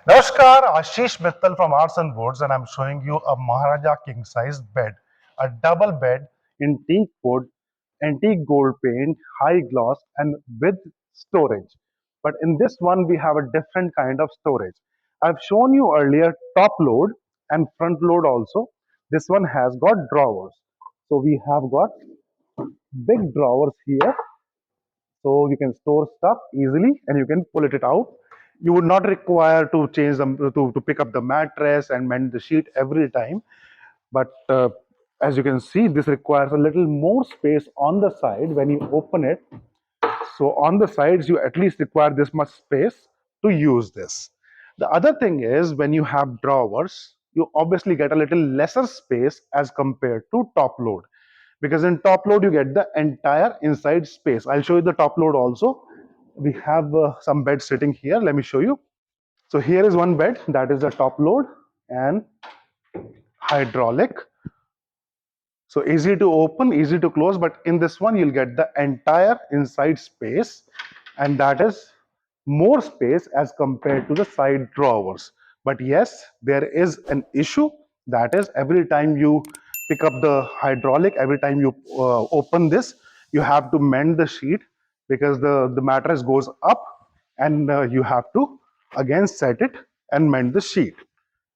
Namaskar, Ashish Mittal from Aarsun Boards, and I'm showing you a Maharaja king size bed, a double bed in teak wood, antique gold paint, high gloss, and with storage. But in this one, we have a different kind of storage. I've shown you earlier top load and front load also. This one has got drawers. So we have got big drawers here, so you can store stuff easily and you can pull it out. You would not require to change them to pick up the mattress and mend the sheet every time. But as you can see, this requires a little more space on the side when you open it. So on the sides, you at least require this much space to use this. The other thing is when you have drawers, you obviously get a little lesser space as compared to top load, because in top load you get the entire inside space. I'll show you the top load also. We have some beds sitting here. Let me show you. So here is one bed, that is the top load and hydraulic. So easy to open, easy to close, but in this one you'll get the entire inside space, and that is more space as compared to the side drawers. But yes, there is an issue, that is every time you pick up the hydraulic, every time you open this, you have to mend the sheet because the mattress goes up, and you have to again set it and mend the sheet.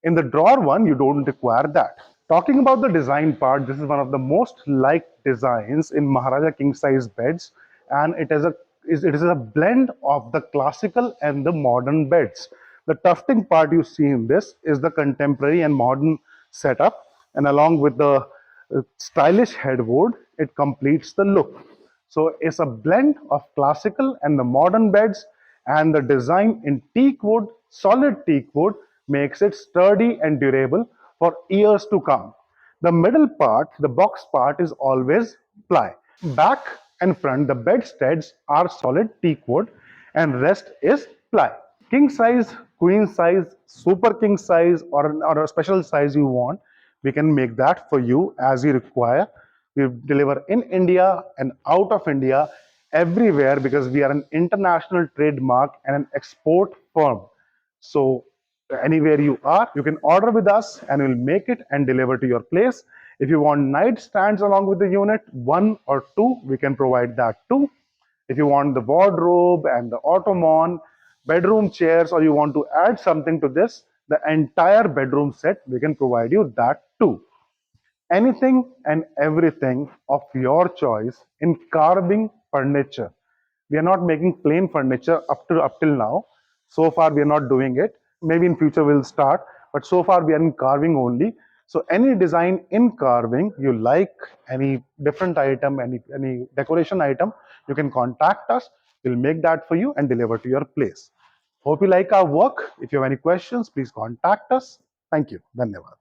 In the drawer one, you don't require that. Talking about the design part, this is one of the most liked designs in Maharaja king size beds, and it is a blend of the classical and the modern beds. The tufting part you see in this is the contemporary and modern setup, and along with the stylish headboard, it completes the look. So it's a blend of classical and the modern beds, and the design in teak wood, solid teak wood, makes it sturdy and durable for years to come. The middle part, the box part, is always ply. Back and front, the bedsteads are solid teak wood, and rest is ply. King size, queen size, super king size, or a special size you want, we can make that for you as you require. We deliver in India and out of India, everywhere, because we are an international trademark and an export firm. So anywhere you are, you can order with us and we'll make it and deliver to your place. If you want nightstands along with the unit, one or two, we can provide that too. If you want the wardrobe and the ottoman, bedroom chairs, or you want to add something to this, the entire bedroom set, we can provide you that too. Anything and everything of your choice in carving furniture. We are not making plain furniture up till now. So far, we are not doing it. Maybe in future we'll start, but so far we are in carving only. So any design in carving you like, any different item, any decoration item, you can contact us. We'll make that for you and deliver to your place. Hope you like our work. If you have any questions, please contact us. Thank you. Dhanyavad.